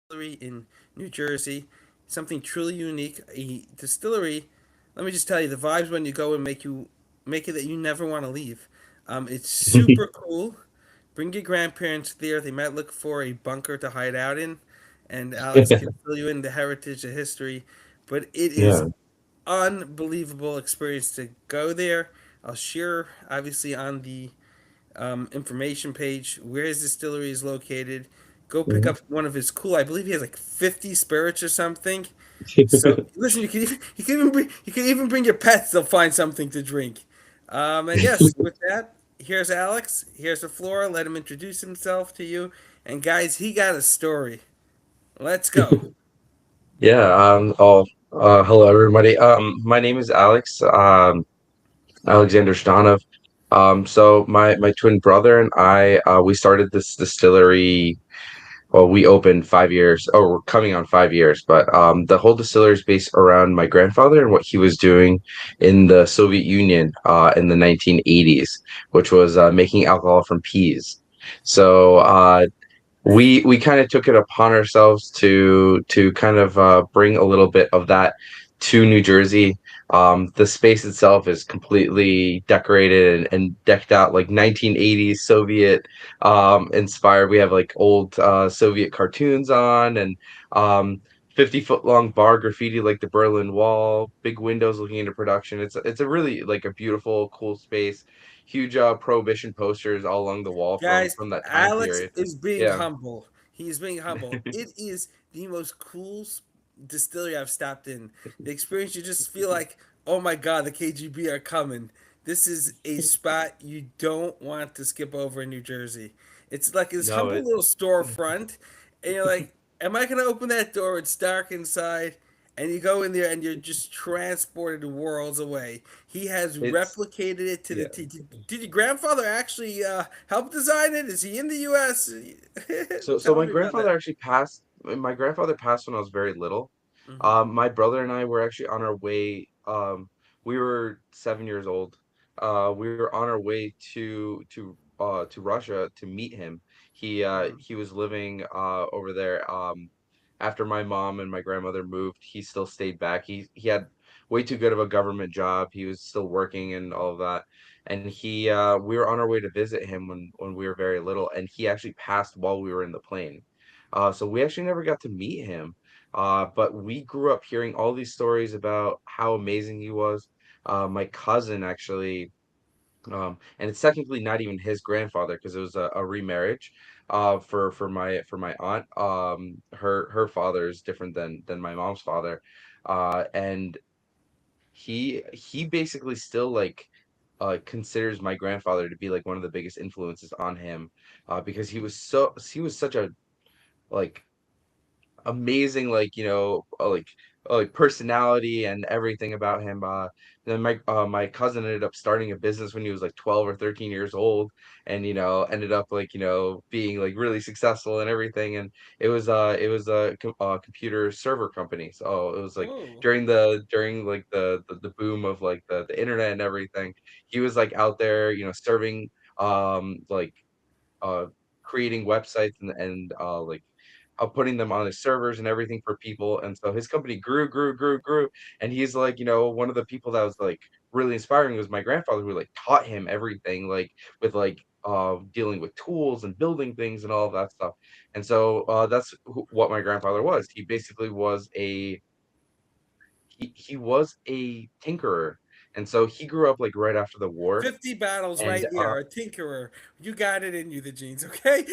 distillery in New Jersey. Something truly unique. A distillery. Let me just tell you, the vibes when you go and make it that you never want to leave. It's super cool. Bring your grandparents there. They might look for a bunker to hide out in, and Alex can fill you in the heritage, the history. But it is Yeah. unbelievable experience to go there. I'll share obviously on the information page where his distillery is located. Go pick Mhm. up one of his cool. I believe he has like 50 spirits or something. So listen, you can even bring your pets. They'll find something to drink. And yes, with that, here's Alex. Here's the floor. Let him introduce himself to you. And guys, he got a story. Let's go. Yeah, hello everybody. My name is Alex, Alexander Shtanov. So my twin brother and I, we started this distillery. Well, we opened 5 years, or we're coming on 5 years, but the whole distillery is based around my grandfather and what he was doing in the Soviet Union in the 1980s, which was making alcohol from peas. So we kind of took it upon ourselves to kind of bring a little bit of that to New Jersey. The space itself is completely decorated and decked out like 1980s Soviet inspired. We have like old Soviet cartoons on and 50-foot long bar graffiti like the Berlin Wall, big windows looking into production. It's a really like a beautiful, cool space. Huge prohibition posters all along the wall Guys, from that time Alex period. is being Yeah. humble. He is being humble. It is the most cool distillery I've stopped in. The experience, you just feel like, oh my god, the KGB are coming. This is a spot you don't want to skip over in New Jersey. It's like this No, humble little storefront, and you're like, am I gonna open that door? It's dark inside. And you go in there and you're just transported worlds away. He has it's replicated it to the yeah. T. Did your grandfather actually help design it? Is he in the U.S.? So Tell my me about that. grandfather actually passed. My grandfather passed when I was very little. Hmm. My brother and I were actually on our way. We were 7 years old. We were on our way to Russia to meet him. He was living over there. After my mom and my grandmother moved, he still stayed back. He had way too good of a government job. He was still working and all of that. And we were on our way to visit him when we were very little, and he actually passed while we were in the plane. So we actually never got to meet him. But we grew up hearing all these stories about how amazing he was. My cousin actually, and it's technically not even his grandfather because it was a remarriage. For my aunt, her father is different than my mom's father, and he basically still like considers my grandfather to be like one of the biggest influences on him, because he was such a like amazing like personality and everything about him. Then my cousin ended up starting a business when he was like 12 or 13 years old, and ended up like being like really successful and everything. And it was a computer server company. So it was like Oh, during like the boom of like the internet and everything. He was like out there serving like uh creating websites and like putting them on his servers and everything for people. And so his company grew, and he's like one of the people that was like really inspiring was my grandfather, who like taught him everything, like with like dealing with tools and building things and all of that stuff. And so that's what my grandfather was. He basically was he was a tinkerer. And so he grew up like right after the war. 50 battles And right here. A tinkerer. You got it in you, the jeans, okay?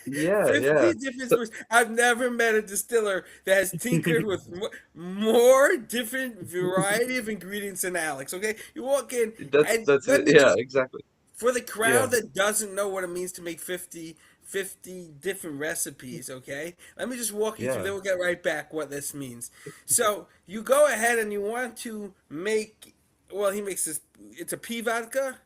yeah. 50 different So spirits. I've never met a distiller that has tinkered with more different variety of ingredients than Alex, okay? You walk in, and that's let it. me Yeah, just, exactly. for the Yeah. crowd that doesn't know what it means to make 50 different recipes, okay? Let me just walk you through, Yeah. then we'll get right back what this means. So, you go ahead and you want to make, well, he makes this, it's a pea vodka.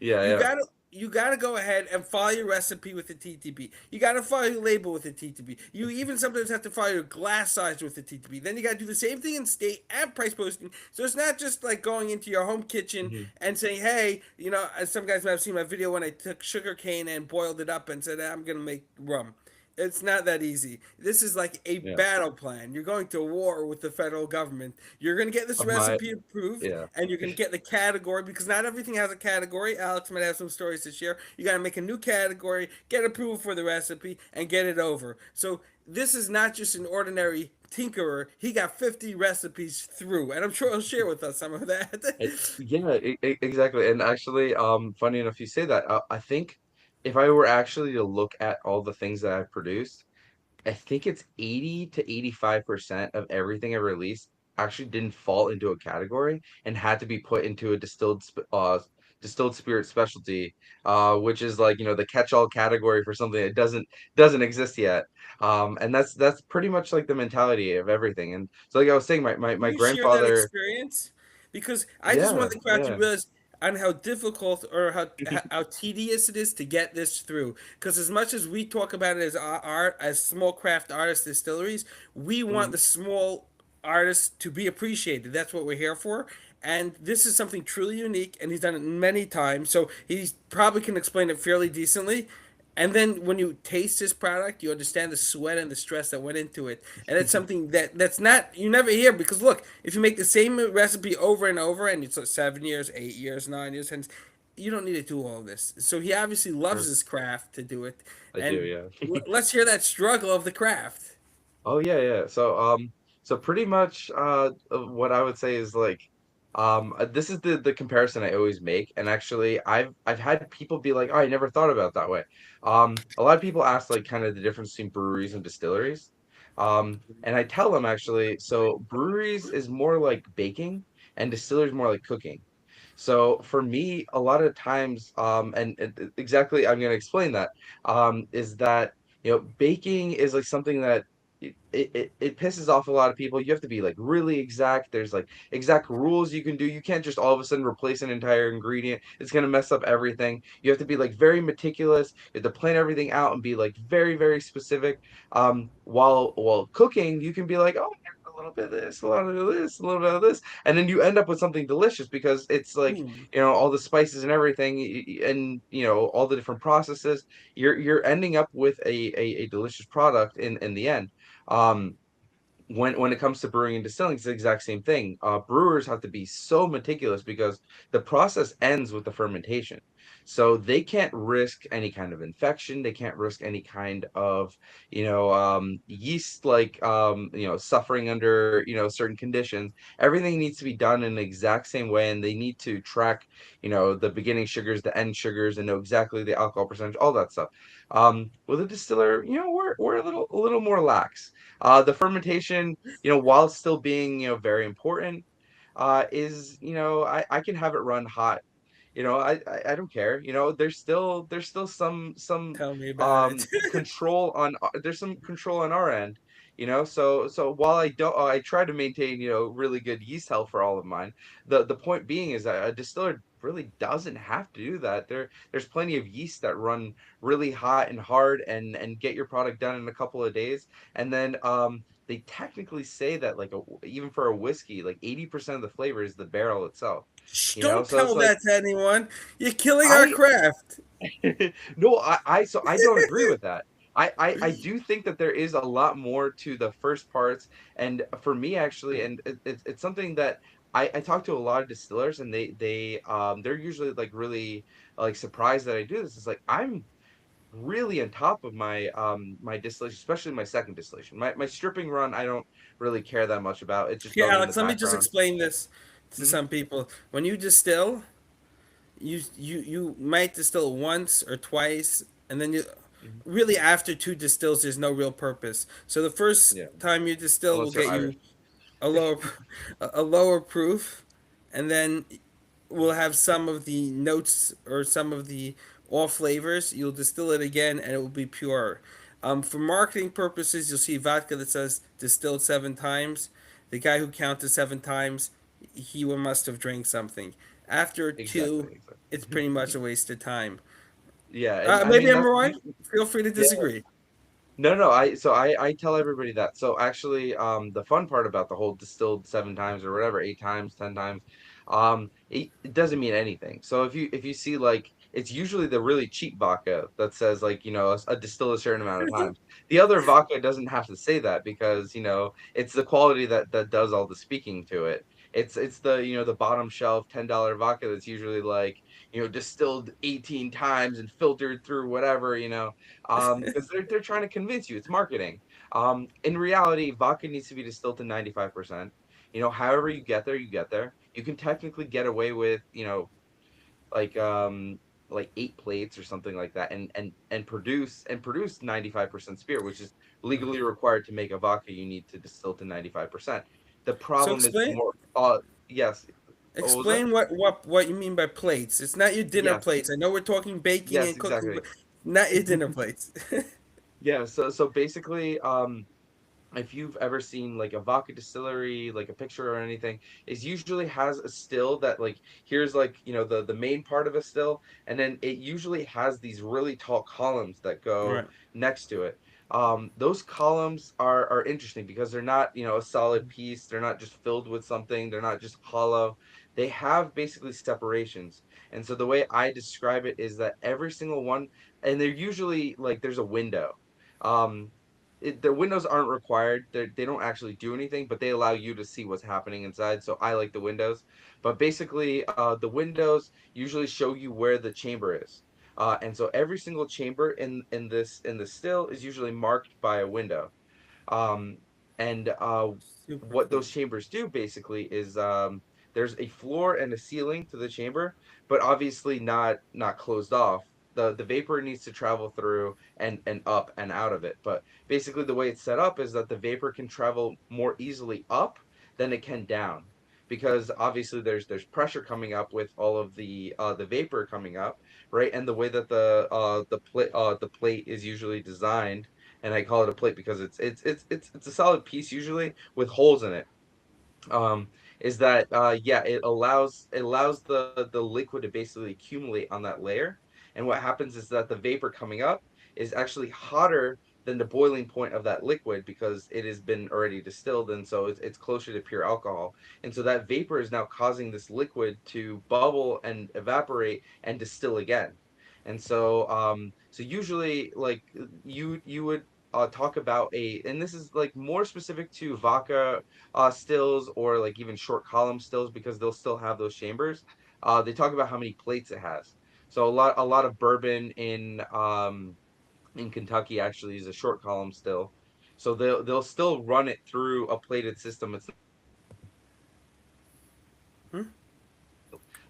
You Yeah. gotta you gotta go ahead and follow your recipe with the TTP. You gotta follow your label with the TTP. You even sometimes have to follow your glass size with the TTP. Then you gotta do the same thing in state and price posting. So it's not just like going into your home kitchen Yeah. and saying, "Hey, as some guys might have seen my video when I took sugar cane and boiled it up and said I'm gonna make rum." It's not that easy. This is like a Yeah. battle plan. You're going to war with the federal government. You're going to get this My recipe approved, yeah. and you're going to get the category because not everything has a category. Alex might have some stories to share. You got to make a new category, get approval for the recipe, and get it over. So this is not just an ordinary tinkerer. He got 50 recipes through, and I'm sure he'll share with us some of that. Yeah, exactly. And actually, funny enough, you say that. I think if I were actually to look at all the things that I've produced, I think it's 80 to 85% of everything I released actually didn't fall into a category and had to be put into a distilled spirit specialty, which is like, the catch-all category for something that doesn't exist yet. And that's pretty much like the mentality of everything. And so like I was saying, my Can you share that grandfather, experience? Because I just yeah, want the crowd to yeah. realize on how difficult or how tedious it is to get this through. Because as much as we talk about it as art, as small craft artist distilleries, we want Mhm. the small artists to be appreciated. That's what we're here for. And this is something truly unique, and he's done it many times, so he probably can explain it fairly decently. And then when you taste this product, you understand the sweat and the stress that went into it. And it's something that's not you never hear because look, if you make the same recipe over and over and it's like 7 years, 8 years, 9 years, and you don't need to do all this. So he obviously loves Sure. his craft to do it. I do, And yeah. let's hear that struggle of the craft. Oh yeah, yeah. So pretty much what I would say is like this is the comparison I always make, and actually I've had people be like, "Oh, I never thought about it that way." A lot of people ask like kind of the difference between breweries and distilleries. And I tell them actually, so breweries is more like baking and distilleries more like cooking. So for me, a lot of times, and exactly, I'm going to explain that, is that, baking is like something that it pisses off a lot of people. You have to be like really exact. There's like exact rules you can do. You can't just all of a sudden replace an entire ingredient. It's going to mess up everything. You have to be like very meticulous. You have to plan everything out and be like very, very specific. While cooking, you can be like, oh, a little bit of this, a little bit of this, a little bit of this, and then you end up with something delicious because it's like Hmm. all the spices and everything, and all the different processes. You're ending up with a delicious product in the end. Um, when it comes to brewing and distilling, it's the exact same thing. Brewers have to be so meticulous because the process ends with the fermentation. So they can't risk any kind of infection. They can't risk any kind of, yeast like, suffering under, certain conditions. Everything needs to be done in the exact same way, and they need to track, the beginning sugars, the end sugars, and know exactly the alcohol percentage, all that stuff. With a distiller, we're a little more lax. The fermentation, while still being, very important, is, I can have it run hot. I don't care. There's still Tell me about it. control on there's some control on our end. So while I try to maintain, really good yeast health for all of mine, the point being is that a distiller really doesn't have to do that. There's plenty of yeast that run really hot and hard and get your product done in a couple of days. And then they technically say that like even for a whiskey, like 80% of the flavor is the barrel itself. Shh, don't So it's tell like that to anyone. You're killing our I craft. no, so I don't agree with that. I do think that there is a lot more to the first parts, and for me actually, and it's something that I talk to a lot of distillers, and they're usually like really like surprised that I do this. It's like I'm really on top of my distillation, especially my second distillation. My stripping run, I don't really care that much about. It's just Here, going in the Alex, let me just background. explain this to Mhm, some people. When you distill, you might distill once or twice, and then you mhm. really after two distills, there's no real purpose. So the first Yeah, time you distill will unless you're get Irish. you a lower a lower proof, and then we'll have some of the notes or some of the off flavors. You'll distill it again, and it will be pure. For marketing purposes, you'll see vodka that says distilled 7 times. The guy who counted 7 times, he must have drank something. After Exactly, two, it's exactly. pretty much a waste of time. Yeah, and I Maybe mean I'm that's wrong. Feel free to yeah. disagree. No, no, I tell everybody that. So actually, the fun part about the whole distilled 7 times or whatever, 8 times, 10 times, it doesn't mean anything. So if you see like it's usually the really cheap vodka that says like, a distill a certain amount of times. The other vodka doesn't have to say that because, it's the quality that does all the speaking to it. It's the, the bottom shelf $10 vodka that's usually like, distilled 18 times and filtered through whatever, because they're trying to convince you it's marketing. In reality, vodka needs to be distilled to 95%. However you get there, you get there. You can technically get away with, like um like 8 plates or something like that, and produce 95% spirit, which is legally required to make a vodka. You need to distill to 95%. The So problem is the explain more yes. What was that? explain what you mean by plates. It's not your dinner Yes. plates. I know we're talking baking Yes, and cooking, exactly. but not your dinner plates. Yeah, so basically, if you've ever seen like a vodka distillery, like a picture or anything, is usually has a still that like here's like the main part of a still, and then it usually has these really tall columns that go Right. next to it. Those columns are interesting because they're not a solid piece. They're not just filled with something. They're not just hollow. They have basically separations. And so the way I describe it is that every single one, and they're usually like there's a window. Um, the windows aren't required. They don't actually do anything, but they allow you to see what's happening inside. So I like the windows. But basically, the windows usually show you where the chamber is. And so every single chamber in the still is usually marked by a window. Um, and Super what cool. those chambers do basically is there's a floor and a ceiling to the chamber, but obviously not closed off. The vapor needs to travel through and up and out of it. But basically, the way it's set up is that the vapor can travel more easily up than it can down. Because obviously there's pressure coming up with all of the vapor coming up, right? And the way that the plate is usually designed, and I call it a plate because it's a solid piece usually with holes in it. Um, is that yeah, it allows the liquid to basically accumulate on that layer, and what happens is that the vapor coming up is actually hotter than the boiling point of that liquid because it has been already distilled, and so it's closer to pure alcohol, and so that vapor is now causing this liquid to bubble and evaporate and distill again. And so usually like you would talk about and this is like more specific to vodka stills, or like even short column stills because they'll still have those chambers. They talk about how many plates it has. So a lot of bourbon in Kentucky actually is a short column still. So they'll still run it through a plated system. It's Hmm?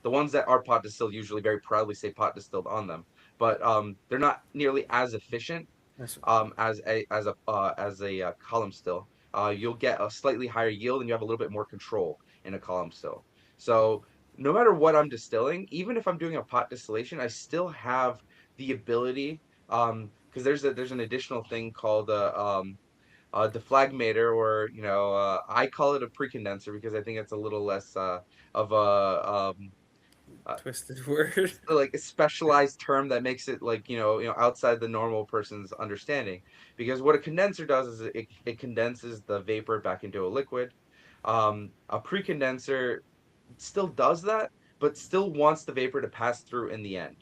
the ones that are pot distilled usually very proudly say pot distilled on them, but they're not nearly as efficient That's as a column still. You'll get a slightly higher yield and you have a little bit more control in a column still. So no matter what I'm distilling, even if I'm doing a pot distillation, I still have the ability, because there's an additional thing called a deflagmator, or I call it a precondenser because I think it's a little less of uh, twisted word. like a specialized term that makes it like outside the normal person's understanding, because what a condenser does is it condenses the vapor back into a liquid. A precondenser still does that, but still wants the vapor to pass through in the end.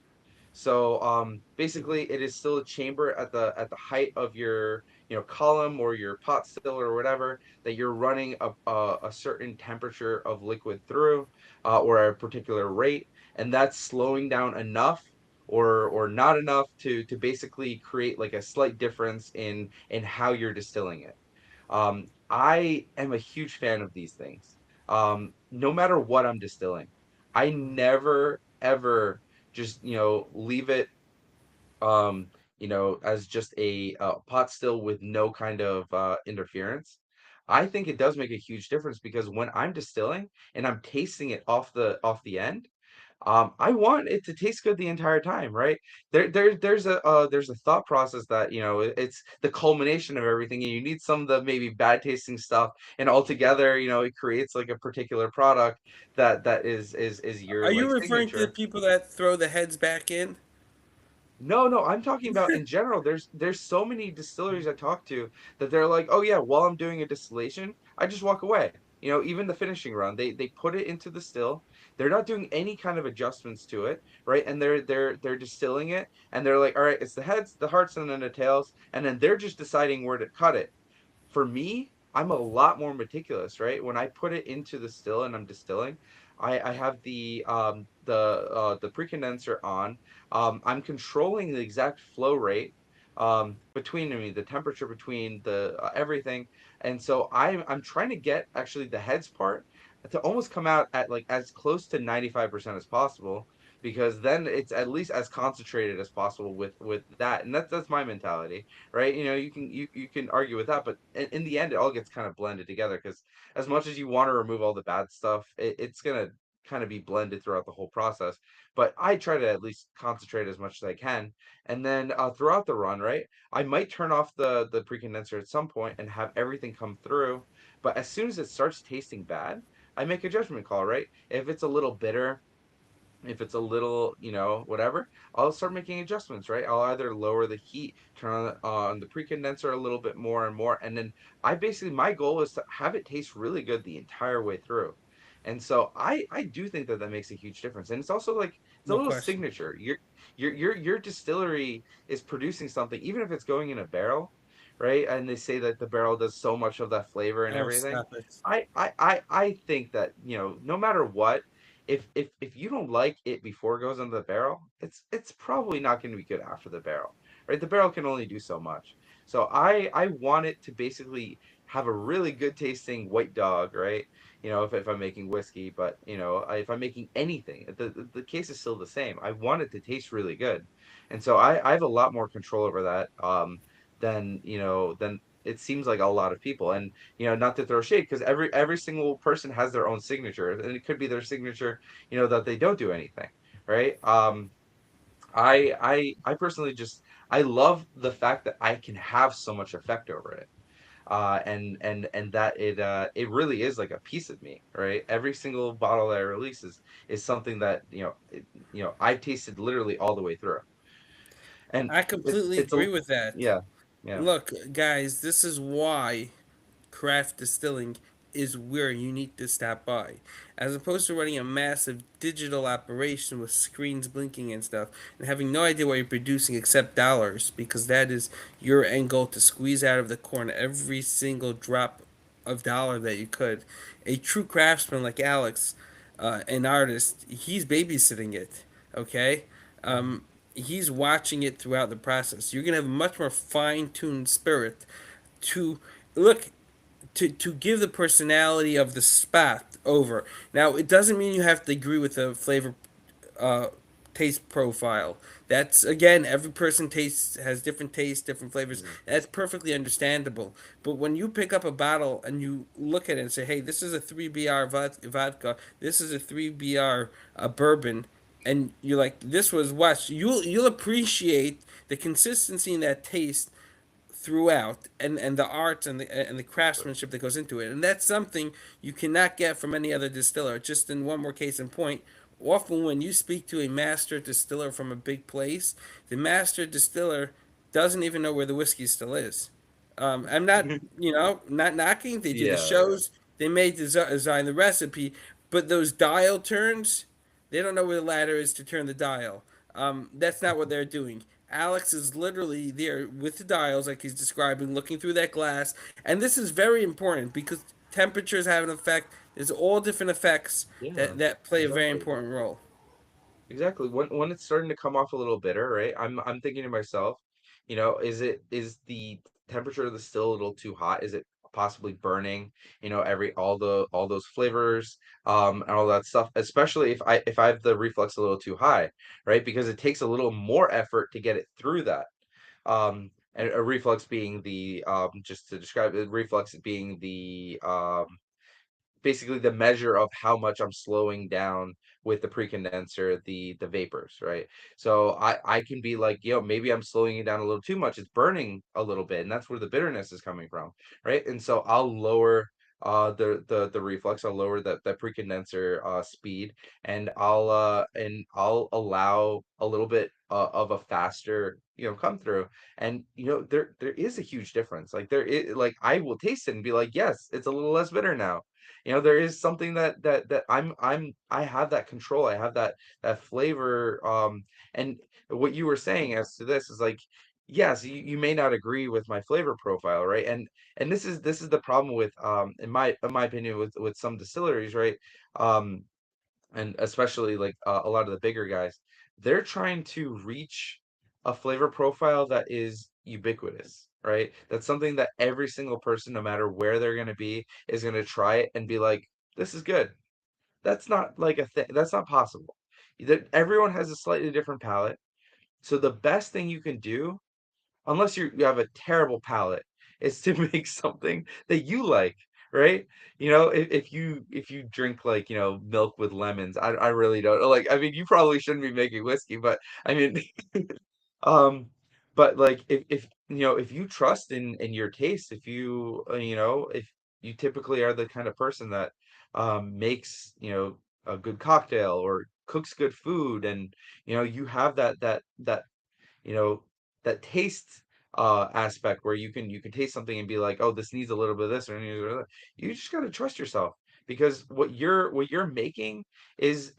So basically, it is still a chamber at the height of your column or your pot still or whatever, that you're running a certain temperature of liquid through, or a particular rate, and that's slowing down enough or not enough to basically create like a slight difference in how you're distilling it. I am a huge fan of these things. No matter what I'm distilling, I never ever just leave it as just a pot still with no kind of interference. I think it does make a huge difference because when I'm distilling and I'm tasting it off the end, I want it to taste good the entire time, right? There's a thought process that it's the culmination of everything, and you need some of the maybe bad tasting stuff, and altogether, it creates like a particular product that is your Are you like referring to the signature. people that throw the heads back in? No, no, I'm talking about in general. There's so many distilleries I talk to that they're like, oh yeah, while I'm doing a distillation, I just walk away. even the finishing run, they put it into the still. They're not doing any kind of adjustments to it, right? And they're distilling it, and they're like, all right, it's the heads, the hearts, and then the tails, and then they're just deciding where to cut it. For me, I'm a lot more meticulous, right? When I put it into the still and I'm distilling, I have the precondenser on. I'm controlling the exact flow rate between, I mean, the temperature between the everything. And so I'm trying to get actually the heads part to almost come out at like as close to 95% as possible, because then it's at least as concentrated as possible with that. And that's my mentality, right? You can argue with that, but in the end, it all gets kind of blended together, because as much as you want to remove all the bad stuff, it's gonna kind of be blended throughout the whole process. But I try to at least concentrate as much as I can, and then throughout the run, right, I might turn off the precondenser at some point and have everything come through. But as soon as it starts tasting bad, I make a judgment call, right? If it's a little bitter, if it's a little, whatever, I'll start making adjustments, right? I'll either lower the heat, turn on the pre-condenser a little bit more and more, and then my goal is to have it taste really good the entire way through. And so I do think that that makes a huge difference, and it's also like it's a No little question. signature. Your distillery is producing something, even if it's going in a barrel, right? And they say that the barrel does so much of that flavor and Oh, everything. stop it. I think that, no matter what, if you don't like it before it goes into the barrel, it's probably not going to be good after the barrel, right? The barrel can only do so much. So I want it to basically have a really good tasting white dog, right? If I'm making whiskey, but if I'm making anything, the case is still the same. I want it to taste really good, and so I have a lot more control over that than it seems like a lot of people. And not to throw shade, because every single person has their own signature, and it could be their signature, that they don't do anything, right? I personally just I love the fact that I can have so much effect over it. And that it really is like a piece of me, right? Every single bottle that I release is something that I tasted literally all the way through. And I it's completely it's a agree with that. yeah, yeah. Look, guys, this is why craft distilling is where you need to stop by. As opposed to running a massive digital operation with screens blinking and stuff and having no idea what you're producing except dollars, because that is your end goal, to squeeze out of the corn every single drop of dollar that you could. A true craftsman like Alex, an artist, he's babysitting it, okay? Um, he's watching it throughout the process. You're going to have a much more fine tuned spirit to look to give the personality of the spot over. Now, it doesn't mean you have to agree with the flavor uh, taste profile. That's again, every person tastes has different tastes, different flavors. Mhm. That's perfectly understandable. But when you pick up a bottle and you look at it and say, "Hey, this is a 3BR vodka. This is a 3BR bourbon," and you're like, "This was what," you'll appreciate the consistency in that taste throughout, and the art and the craftsmanship that goes into it, and that's something you cannot get from any other distiller. Just in one more case in point, often when you speak to a master distiller from a big place, the master distiller doesn't even know where the whiskey still is. I'm not, not knocking. They do the Yeah, yeah. shows. They may design the recipe, but those dial turns, they don't know where the ladder is to turn the dial. That's not what they're doing. Alex is literally there with the dials, like he's describing, looking through that glass. And this is very important because temperatures have an effect. There's all different effects Yeah, that play a very exactly. important role. Exactly. When it's starting to come off a little bitter, right? I'm thinking to myself, is the temperature of the still a little too hot? Is it possibly burning, all those flavors, and all that stuff, especially if I have the reflux a little too high, right? Because it takes a little more effort to get it through that. And a reflux being the just to describe it, reflux being the basically the measure of how much I'm slowing down with the pre-condenser, the vapors, right? So I can be like, maybe I'm slowing it down a little too much. It's burning a little bit, and that's where the bitterness is coming from, right? And so I'll lower the reflux. I'll lower the pre-condenser speed, and I'll allow a little bit of a faster come through. And there is a huge difference. Like there is, like I will taste it and be like, yes, it's a little less bitter now. There is something that I have that control. I have that flavor. And what you were saying as to this is like, yes, you may not agree with my flavor profile, right? And this is the problem with, in my opinion, with some distilleries, right? Um, and especially like a lot of the bigger guys, they're trying to reach a flavor profile that is ubiquitous, right? That's something that every single person, no matter where they're going to be, is going to try it and be like, this is good. That's not like a thing. That's not possible. That everyone has a slightly different palate. So the best thing you can do, unless you have a terrible palate, is to make something that you like, right? If you drink like, milk with lemons, I really don't like. I mean, you probably shouldn't be making whiskey, but I mean, um, but like if you trust in your taste, if you typically are the kind of person that makes a good cocktail or cooks good food, and you have that you know, that taste aspect where you can taste something and be like, oh, this needs a little bit of this or needs a little of that. You just gotta trust yourself, because what you're making is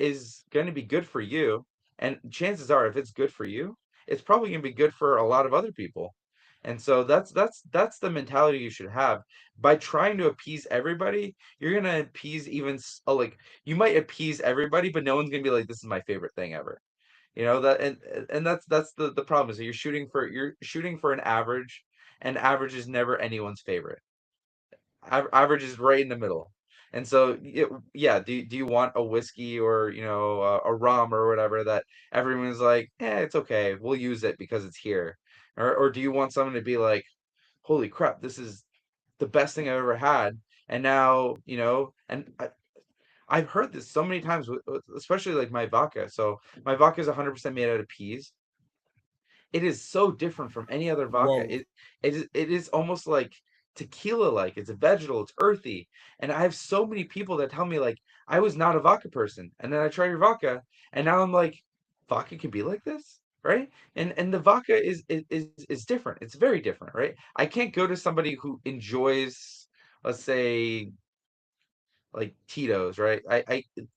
going to be good for you, and chances are, if it's good for you, it's probably going to be good for a lot of other people. And so that's the mentality you should have. By trying to appease everybody, you're gonna appease like, you might appease everybody, but no one's gonna be like, this is my favorite thing ever. That, and that's the problem, is that you're shooting for an average, and average is never anyone's favorite. Average is right in the middle. And so, yeah, do you want a whiskey, or a rum or whatever, that everyone's like, it's okay, we'll use it because it's here, or do you want someone to be like, holy crap, this is the best thing I've ever had. And now, and I've heard this so many times, especially like my vodka. So my vodka is 100% made out of peas. It is so different from any other vodka. Whoa. It is almost like tequila like. It's a vegetal, it's earthy. And I have so many people that tell me, like, I was not a vodka person. And then I tried your vodka, and now I'm like, vodka can be like this, right? And the vodka is different. It's very different, right? I can't go to somebody who enjoys, let's say, like Tito's, right?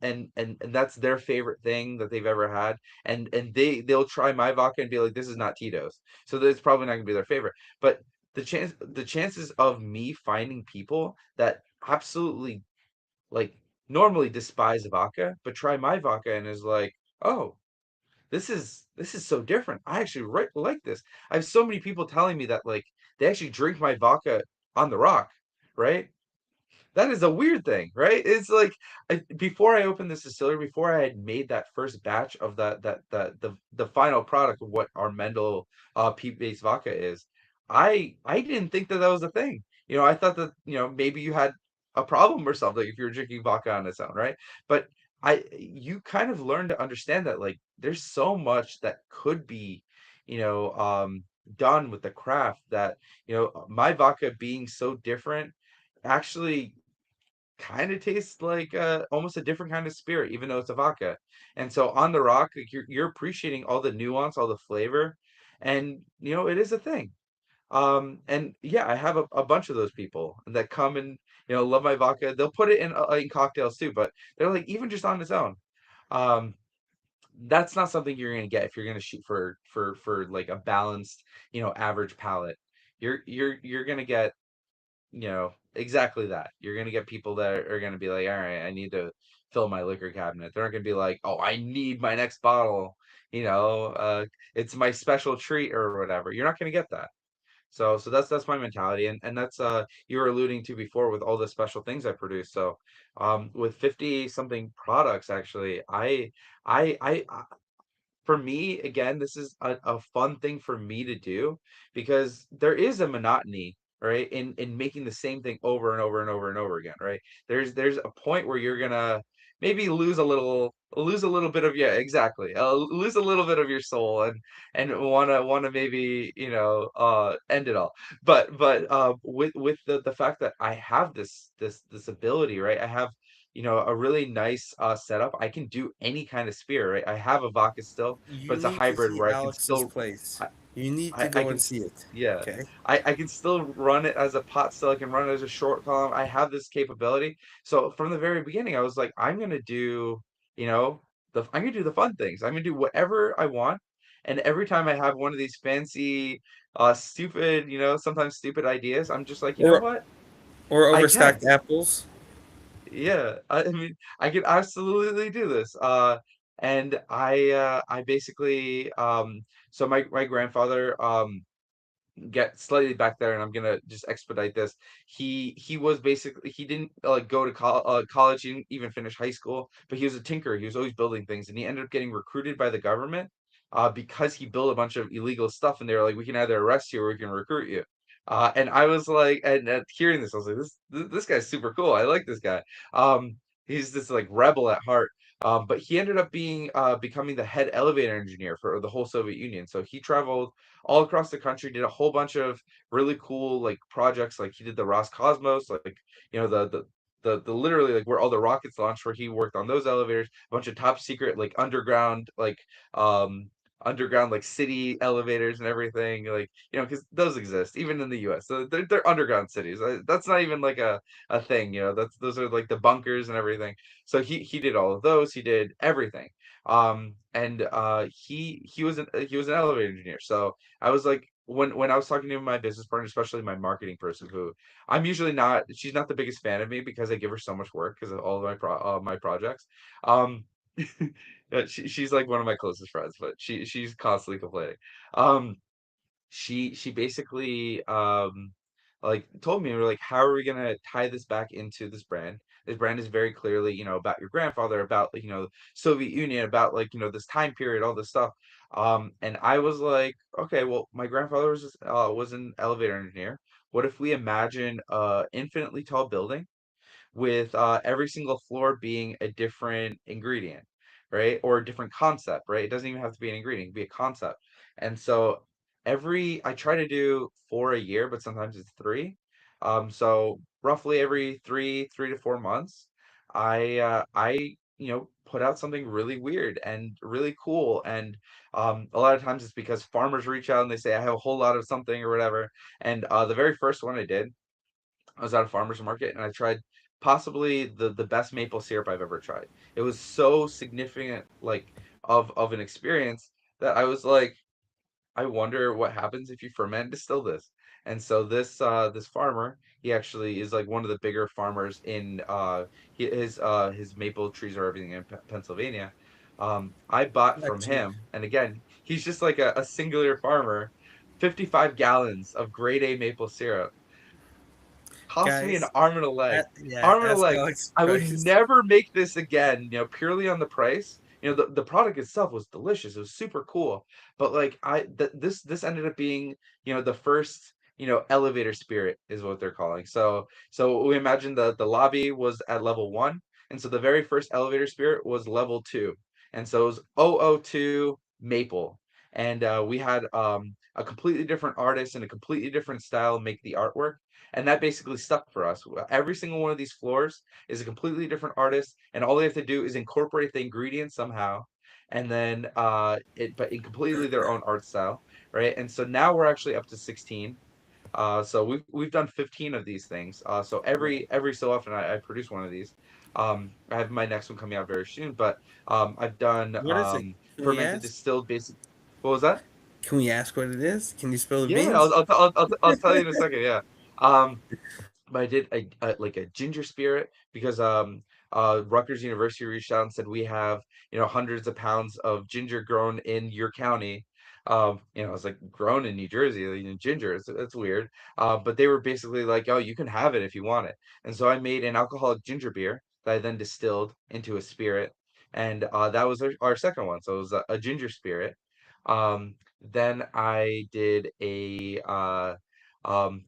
And that's their favorite thing that they've ever had, and they'll try my vodka and be like, this is not Tito's, so that's probably not gonna be their favorite. But the chances of me finding people that absolutely, like, normally despise vodka, but try my vodka and is like, oh, this is so different. I actually like this. I have so many people telling me that, like, they actually drink my vodka on the rock, right? That is a weird thing, right? It's like, before I opened this distillery, before I had made that first batch of the final product of what our Mendel peat-based vodka is, I didn't think that was a thing. I thought that, maybe you had a problem or something if you were drinking vodka on its own, right? But you kind of learn to understand that, like, there's so much that could be, done with the craft, that my vodka being so different actually kind of tastes like, almost a different kind of spirit, even though it's a vodka. And so on the rock, like, you're appreciating all the nuance, all the flavor, and it is a thing. And yeah, I have a bunch of those people that come and love my vodka. They'll put it in cocktails too, but they're like, even just on its own. Um, that's not something you're gonna get if you're gonna shoot for like a balanced, average palate. You're gonna get, exactly that. You're gonna get people that are gonna be like, all right, I need to fill my liquor cabinet. They're not gonna be like, oh, I need my next bottle. It's my special treat or whatever. You're not gonna get that. So that's my mentality, and that's, you were alluding to before with all the special things I produce. So, with 50 something products, actually, for me, again, this is a fun thing for me to do, because there is a monotony, right, in making the same thing over and over and over and over again, right? There's a point where you're gonna maybe lose a little bit of, yeah, exactly, lose a little bit of your soul, and wanna maybe, end it all. But with the fact that I have this ability, right? I have a really nice setup, I can do any kind of spear, right? I have a vodka still, but You it's a need to hybrid see where I can Alex's still place. I, You need to I go can and see it. yeah. Okay. I can still run it as a pot still. I can run it as a short column. I have this capability. So from the very beginning, I was like, I'm gonna do, you know, I'm gonna do the fun things. I'm gonna do whatever I want. And every time I have one of these fancy, stupid, sometimes stupid ideas, I'm just like, you know Or what? I can. overstacked apples. Yeah. I mean, I can absolutely do this. And I basically, so my grandfather, get slightly back there, and I'm gonna just expedite this. He was basically he didn't go to college. He didn't even finish high school, but he was a tinkerer. He was always building things, and he ended up getting recruited by the government because he built a bunch of illegal stuff, and they were like, "We can either arrest you or we can recruit you." And I was like, and hearing this, I was like, this guy's super cool. I like this guy. Um, he's this like rebel at heart. But he ended up becoming the head elevator engineer for the whole Soviet Union. So he traveled all across the country, did a whole bunch of really cool like projects. Like he did the Roscosmos, like the literally like where all the rockets launched, where he worked on those elevators, a bunch of top secret like um underground like city elevators and everything, like because those exist even in the US, so they're underground cities. That's not even like a thing, that's those are like the bunkers and everything. So he did all of those, he did everything. And he was an elevator engineer. So I was like, when I was talking to my business partner, especially my marketing person, who I'm usually not, she's not the biggest fan of me because I give her so much work because of all of my projects. Um, yeah, she's like one of my closest friends, but she's constantly complaining. Um, she basically like told me, we're like, how are we gonna tie this back into this brand? This brand is very clearly, about your grandfather, about like, Soviet Union, about like, this time period, all this stuff. And I was like, okay, well, my grandfather was an elevator engineer. What if we imagine infinitely tall building with every single floor being a different ingredient, right? Or a different concept, right? It doesn't even have to be an ingredient, it can be a concept. And so I try to do 4 a year, but sometimes it's three. So roughly every 3 to 4 months, I put out something really weird and really cool. And a lot of times it's because farmers reach out and they say, I have a whole lot of something or whatever. And the very first one I did, I was at a farmer's market and I tried possibly the best maple syrup I've ever tried. It was so significant, like of an experience, that I was like, I wonder what happens if you ferment distill this. And so this farmer, he actually is like one of the bigger farmers in his maple trees are everything in Pennsylvania. I bought Not from cheap. him, and again, he's just like a singular farmer, 55 gallons of grade A maple syrup. Cost me an Guys, arm and a leg. yeah, Arm and a ask leg. Alex I would price. never make this again, purely on the price. The product itself was delicious. It was super cool. But like this ended up being, the first, elevator spirit is what they're calling. So we imagine the lobby was at level 1, and so the very first elevator spirit was level 2. And so it was 002 Maple. And we had a completely different artist and a completely different style make the artwork, and that basically stuck for us. Every single one of these floors is a completely different artist, and all they have to do is incorporate the ingredients somehow, and then but in completely their own art style, right? And so now we're actually up to 16. So we've done 15 of these things. So Wow. every so often I produce one of these. I have my next one coming out very soon, but I've done What is it? Can we fermented ask? distilled basic. What was that? Can we ask what it is? Can you spill the Yeah, beans? I'll tell you in a second. Yeah. Um, but I did like a ginger spirit because Rutgers University reached out and said, we have, hundreds of pounds of ginger grown in your county. It's like grown in New Jersey, like, ginger. It's weird. But they were basically like, oh, you can have it if you want it. And so I made an alcoholic ginger beer that I then distilled into a spirit, and that was our second one. So it was a ginger spirit. Then I did a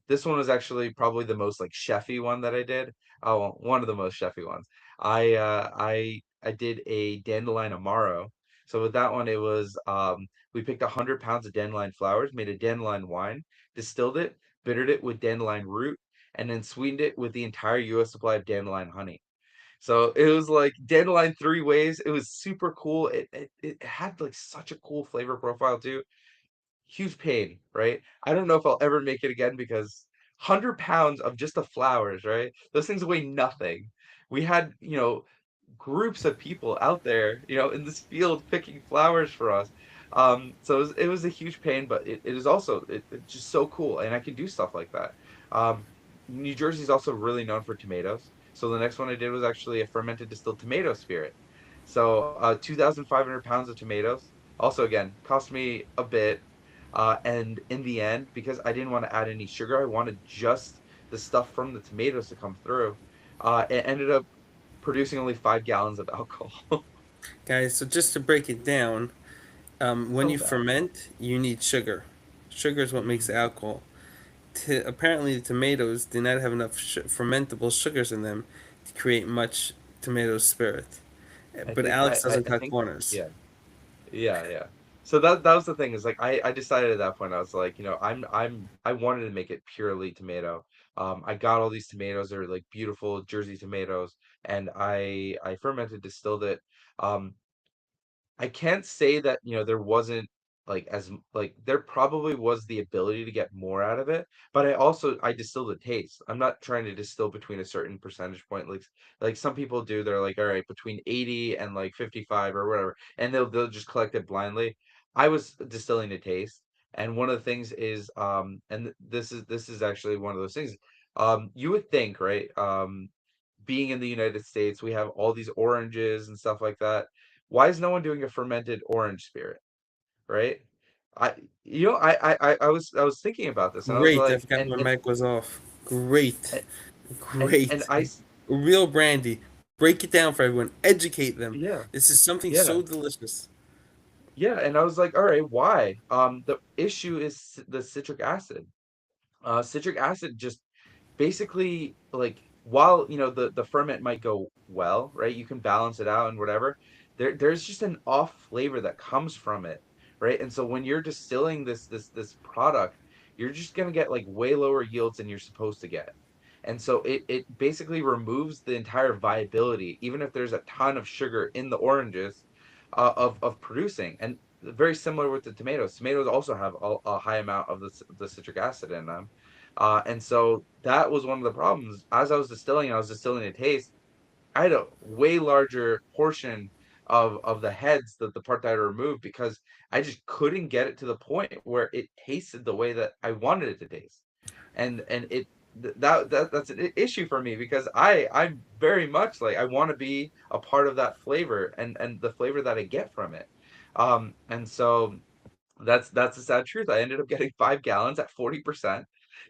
this one was actually probably the most like chefy one that I did. Oh, well, one of the most chefy ones. I did a dandelion amaro. So with that one, it was we picked 100 pounds of dandelion flowers, made a dandelion wine, distilled it, bittered it with dandelion root, and then sweetened it with the entire U.S. supply of dandelion honey. So it was like dandelion three ways. It was super cool. It had like such a cool flavor profile too. Huge pain, right? I don't know if I'll ever make it again because 100 pounds of just the flowers, right? Those things weigh nothing. We had, groups of people out there, in this field picking flowers for us. So it was a huge pain, but it is also it's just so cool, and I can do stuff like that. Um, New Jersey is also really known for tomatoes. So the next one I did was actually a fermented distilled tomato spirit. So 2,500 pounds of tomatoes. Also, again, cost me a bit. And in the end, because I didn't want to add any sugar, I wanted just the stuff from the tomatoes to come through. It ended up producing only 5 gallons of alcohol. Guys, so just to break it down, when So you bad. ferment, you need sugar. Sugar is what makes the Hmm. alcohol. Apparently, the tomatoes do not have enough fermentable sugars in them to create much tomato spirit. I But think Alex doesn't I cut think corners. yeah. Yeah, yeah. So that was the thing is like I decided at that point I was like, I wanted to make it purely tomato. I got all these tomatoes, they're like beautiful Jersey tomatoes, and I fermented, distilled it. Um, I can't say that, there wasn't like there probably was the ability to get more out of it, but I distill the taste. I'm not trying to distill between a certain percentage point like some people do. They're like, all right, between 80 and like 55 or whatever, and they'll just collect it blindly. I was distilling the taste, and one of the things is and this is actually one of those things. You would think, right? Being in the United States, we have all these oranges and stuff like that. Why is no one doing a fermented orange spirit, right? I I was thinking about this and I was Great. I like, forgot my mic was off. Great. and and Great. I Real brandy. Break it down for everyone. Educate them. yeah, This is something yeah. so delicious. Yeah, and I was like, all right, why? The issue is the citric acid. Citric acid just basically like while the ferment might go well, right? You can balance it out and whatever. There's just an off flavor that comes from it, right? And so when you're distilling this product, you're just gonna get like way lower yields than you're supposed to get. And so it basically removes the entire viability, even if there's a ton of sugar in the oranges, of producing. And very similar with the tomatoes. Tomatoes also have a high amount of the citric acid in them. And so that was one of the problems. As I was distilling a taste. I had a way larger portion of the heads, the part that I removed, because I just couldn't get it to the point where it tasted the way that I wanted it to taste. And that's an issue for me because I'm very much like I want to be a part of that flavor and the flavor that I get from it. And so that's the sad truth. I ended up getting 5 gallons at 40%,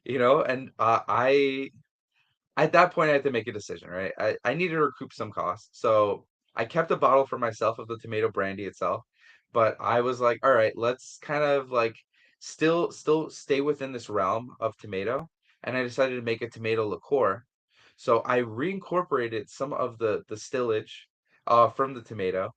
and I at that point I had to make a decision, right? I needed to recoup some costs. So I kept a bottle for myself of the tomato brandy itself, but I was like, all right, let's kind of like still stay within this realm of tomato. And I decided to make a tomato liqueur. So I reincorporated some of the stillage from the tomato.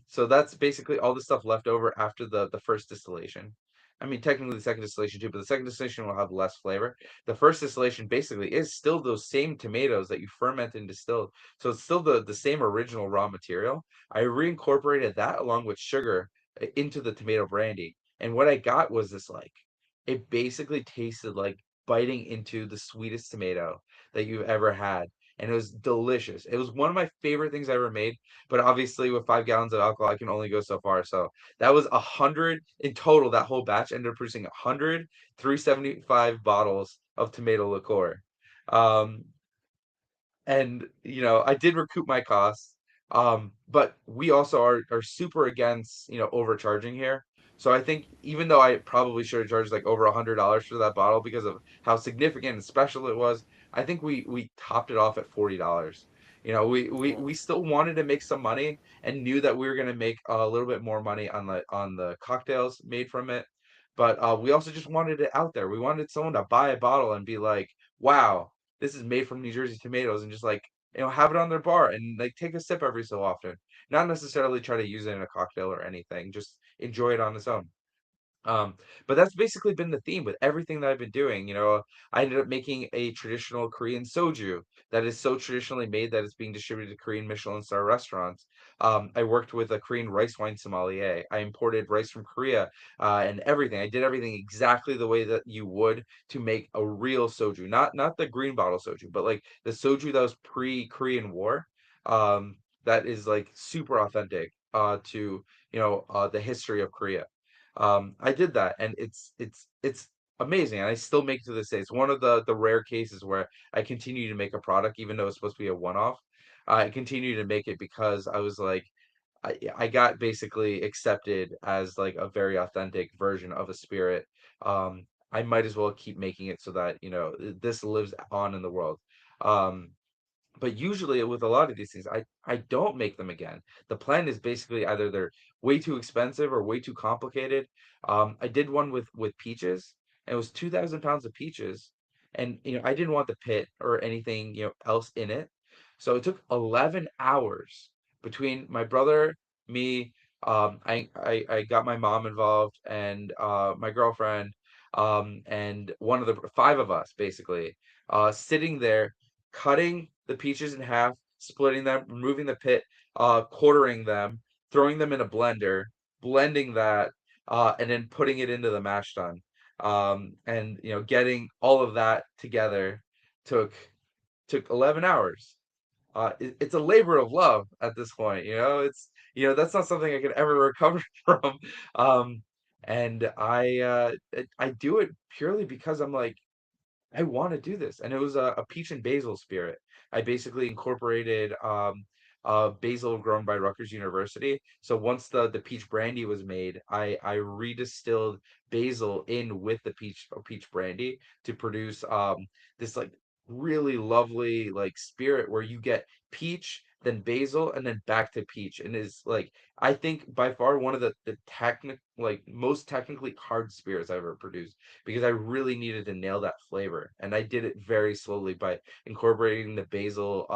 So that's basically all the stuff left over after the first distillation. I mean, technically the second distillation too, but the second distillation will have less flavor. The first distillation basically is still those same tomatoes that you ferment and distill. So it's still the same original raw material. I reincorporated that along with sugar into the tomato brandy. And what I got was this like, it basically tasted like biting into the sweetest tomato that you've ever had. And it was delicious. It was one of my favorite things I ever made. But obviously, with 5 gallons of alcohol, I can only go so far. So that was 100 in total. That whole batch ended up producing 100 375 bottles of tomato liqueur. Um, and I did recoup my costs. But we also are super against, overcharging here. So I think even though I probably should have charged like over $100 for that bottle because of how significant and special it was, I think we topped it off at $40. We still wanted to make some money and knew that we were going to make a little bit more money on the cocktails made from it. But we also just wanted it out there. We wanted someone to buy a bottle and be like, "Wow, this is made from New Jersey tomatoes," and just like have it on their bar and like take a sip every so often. Not necessarily try to use it in a cocktail or anything. Just enjoy it on its own. Um, but that's basically been the theme with everything that I've been doing. I ended up making a traditional Korean soju that is so traditionally made that it's being distributed to Korean Michelin star restaurants. I worked with a Korean rice wine sommelier. I imported rice from Korea, and everything. I did everything exactly the way that you would to make a real soju, not the green bottle soju, but like the soju that was pre-Korean War. That is like super authentic to the history of Korea. I did that, and it's amazing, and I still make it to this day. It's one of the rare cases where I continue to make a product, even though it's supposed to be a one-off. I continue to make it because I was like, I got basically accepted as like a very authentic version of a spirit. I might as well keep making it so that this lives on in the world. Um, but usually with a lot of these things, I don't make them again. The plan is basically either they're way too expensive or way too complicated. I did one with peaches, and it was 2,000 pounds of peaches, and I didn't want the pit or anything else in it, so it took 11 hours between my brother, me. I got my mom involved and my girlfriend, and one of the five of us basically sitting there cutting the peaches in half, splitting them, removing the pit, quartering them, throwing them in a blender, blending that, and then putting it into the mash tun. And getting all of that together took took 11 hours. It's a labor of love at this point. That's not something I could ever recover from. Um, and I do it purely because I'm like, I want to do this, and it was a peach and basil spirit. I basically incorporated basil grown by Rutgers University. So once the peach brandy was made, I redistilled basil in with the peach brandy to produce this like really lovely like spirit where you get peach, then basil, and then back to peach, and is like I think by far one of the technic like most technically hard spirits I've ever produced because I really needed to nail that flavor. And I did it very slowly by incorporating the basil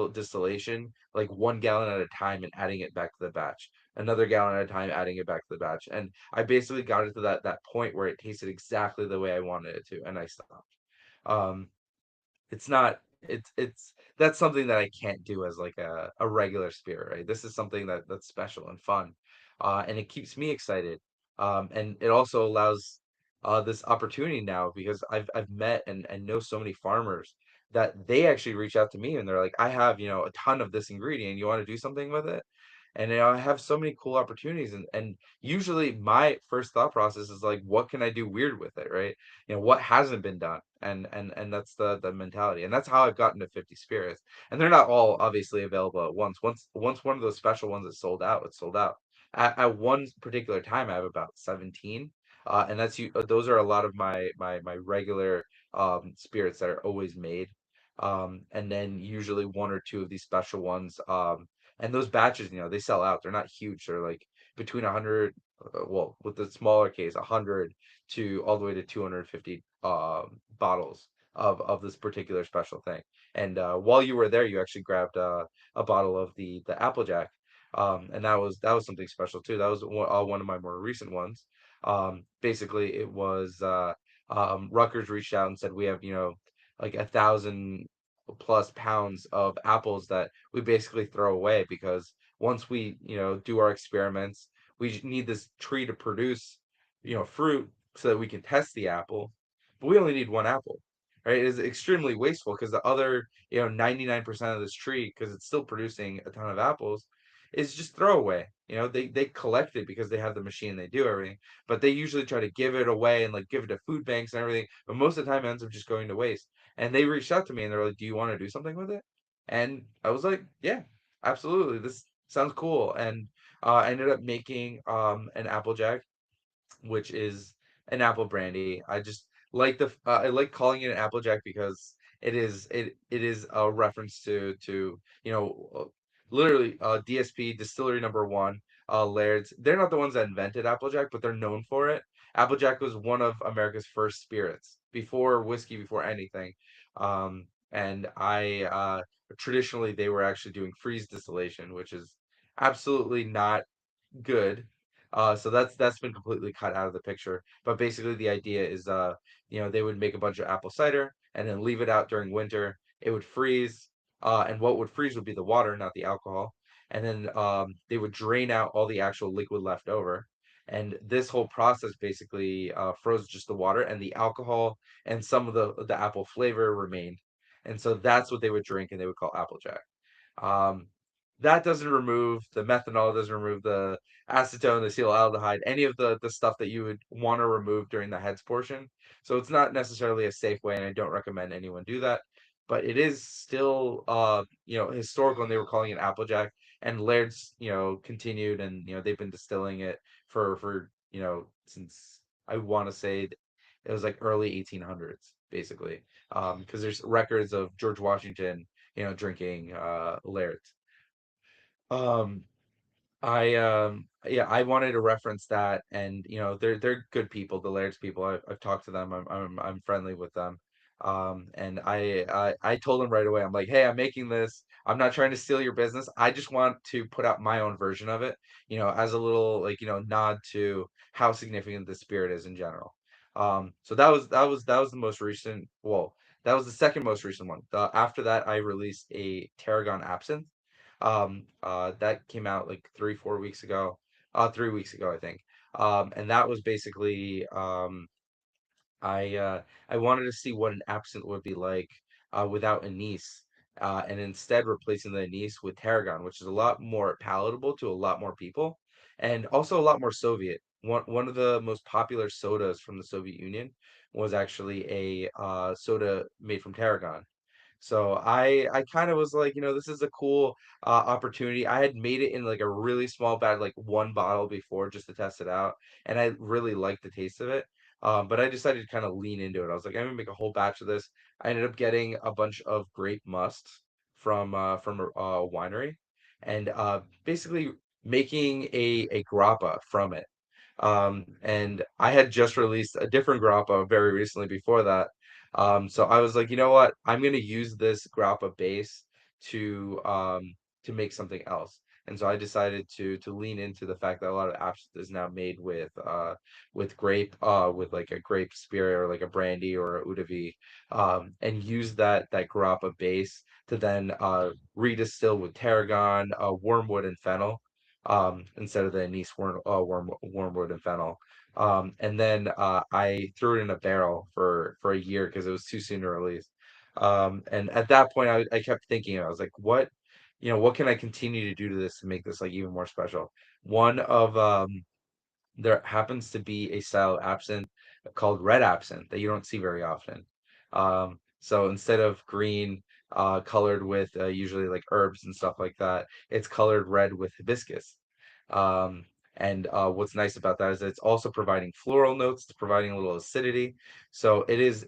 distillation, like 1 gallon at a time and adding it back to the batch. Another gallon at a time, adding it back to the batch. And I basically got it to that point where it tasted exactly the way I wanted it to, and I stopped. Um, it's not it's that's something that I can't do as like a regular spirit, right? This is something that's special and fun. And it keeps me excited. And it also allows this opportunity now because I've met and know so many farmers that they actually reach out to me and they're like, I have, a ton of this ingredient. You want to do something with it? And I have so many cool opportunities and usually my first thought process is like, what can I do weird with it, right? What hasn't been done, and that's the mentality, and that's how I've gotten to 50 spirits, and they're not all obviously available at once one of those special ones is sold out, it's sold out at one particular time. I have about 17, and those are a lot of my regular spirits that are always made, and then usually one or two of these special ones, and those batches, they sell out. They're not huge. They're like between 100, well, with the smaller case, 100 to all the way to 250 bottles of this particular special thing. And while you were there, you actually grabbed a bottle of the Applejack, and that was something special too. That was one of my more recent ones. Basically, it was Rutgers reached out and said we have like 1,000+ pounds of apples that we basically throw away because once we do our experiments, we need this tree to produce fruit so that we can test the apple, but we only need one apple, right? It is extremely wasteful because the other 99% of this tree, because it's still producing a ton of apples, is just throwaway. They collect it because they have the machine, they do everything, but they usually try to give it away and like give it to food banks and everything, but most of the time it ends up just going to waste. And they reached out to me and they're like, do you want to do something with it? And I was like, yeah, absolutely, this sounds cool. And I ended up making an Applejack, which is an apple brandy. I just like I like calling it an Applejack because it is a reference to literally DSP Distillery Number One, Laird's. They're not the ones that invented Applejack, but they're known for it. Applejack was one of America's first spirits before whiskey, before anything. And I traditionally they were actually doing freeze distillation, which is absolutely not good. So that's been completely cut out of the picture. But basically, the idea is, they would make a bunch of apple cider and then leave it out during winter. It would freeze, and what would freeze would be the water, not the alcohol. And then they would drain out all the actual liquid left over. And this whole process basically froze just the water, and the alcohol and some of the apple flavor remained. And so that's what they would drink, and they would call Applejack. Um, that doesn't remove the methanol, doesn't remove the acetone, the acetaldehyde, any of the stuff that you would want to remove during the heads portion. So it's not necessarily a safe way, and I don't recommend anyone do that. But it is still, historical, and they were calling it Applejack. And Laird's, continued, and they've been distilling it for since I want to say it was like early 1800s, basically. Because there's records of George Washington, drinking Laird's. Um, I wanted to reference that, and they're good people, the Laird's people. I've talked to them. I'm friendly with them. And I told them right away. I'm like, hey, I'm making this. I'm not trying to steal your business. I just want to put out my own version of it, as a little, like, nod to how significant the spirit is in general. So that was the most recent. Well, that was the second most recent one. After that, I released a Tarragon Absinthe. That came out like 3 4 weeks ago, 3 weeks ago, I think. And that was basically, I uh, I wanted to see what an absinthe would be like without anise, and instead replacing the anise with tarragon, which is a lot more palatable to a lot more people, and also a lot more Soviet. One of the most popular sodas from the Soviet Union was actually a soda made from tarragon. So I kind of was like, this is a cool opportunity. I had made it in like a really small batch, like one bottle before, just to test it out, and I really liked the taste of it. But I decided to kind of lean into it. I was like, I'm gonna make a whole batch of this. I ended up getting a bunch of grape must from a winery, and basically making a grappa from it. And I had just released a different grappa very recently before that. So I was like, you know what? I'm gonna use this grappa base to make something else. And so I decided to lean into the fact that a lot of absinthe is now made with grape, with like a grape spirit or like a brandy or a eau de vie, and use that grappa base to then redistill with tarragon, wormwood, and fennel, instead of the anise wormwood and fennel. And then I threw it in a barrel for a year because it was too soon to release. And at that point, I kept thinking, I was like, what can I continue to do to this to make this like even more special? One of There happens to be a style of absinthe called red absinthe that you don't see very often. So instead of green, colored with usually like herbs and stuff like that, it's colored red with hibiscus. Um, and what's nice about that is that it's also providing floral notes, it's providing a little acidity. So it is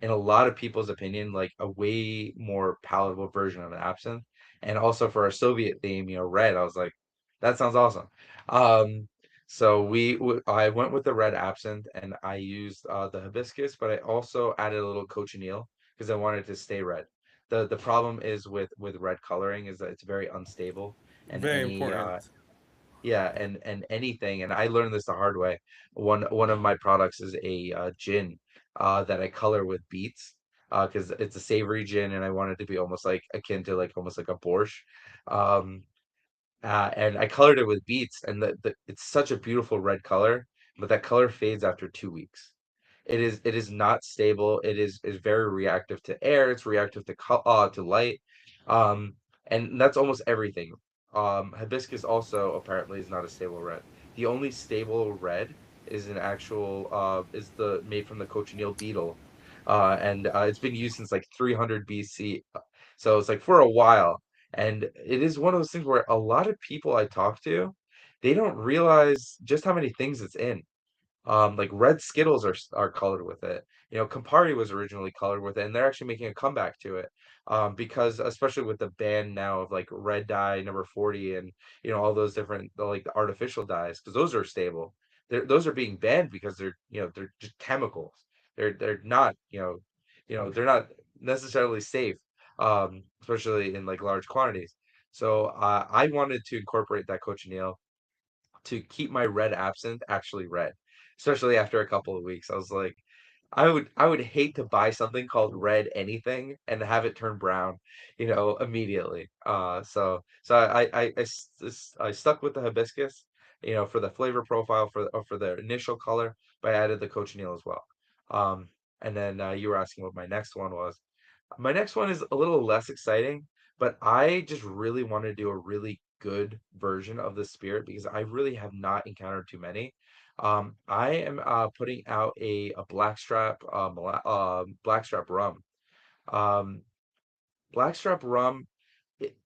in a lot of people's opinion like a way more palatable version of an absinthe. And also for our Soviet theme, red, I was like, that sounds awesome. Um, so I went with the red absinthe, and I used the hibiscus, but I also added a little cochineal because I wanted to stay red. The problem is with red coloring is that it's very unstable, and Very important. yeah, and anything, and I learned this the hard way. One of my products is a gin that I color with beets because it's a savory gin, and I want it to be almost like akin to like almost like a borscht. Um, and I colored it with beets, and it's such a beautiful red color, but that color fades after 2 weeks. It is not stable. It is very reactive to air. It's reactive to light, um, and that's almost everything. Hibiscus also apparently is not a stable red. The only stable red is an actual is the made from the cochineal beetle, and it's been used since like 300 BC. So it's like for a while, and it is one of those things where a lot of people I talk to, they don't realize just how many things it's in. Like red Skittles are colored with it. Campari was originally colored with it, and they're actually making a comeback to it. Because especially with the ban now of like red dye number 40 and all those different like the artificial dyes, because those are stable. Those are being banned because they're just chemicals. They're not they're not necessarily safe, especially in like large quantities. So I wanted to incorporate that cochineal to keep my red absinthe actually red, especially after a couple of weeks. I was like, I would hate to buy something called red anything and have it turn brown, immediately. I stuck with the hibiscus, for the flavor profile for the initial color, but I added the cochineal as well. Um, and then you were asking what my next one was. My next one is a little less exciting, but I just really want to do a really good version of the spirit because I really have not encountered too many. I am putting out a blackstrap blackstrap rum. Um, blackstrap rum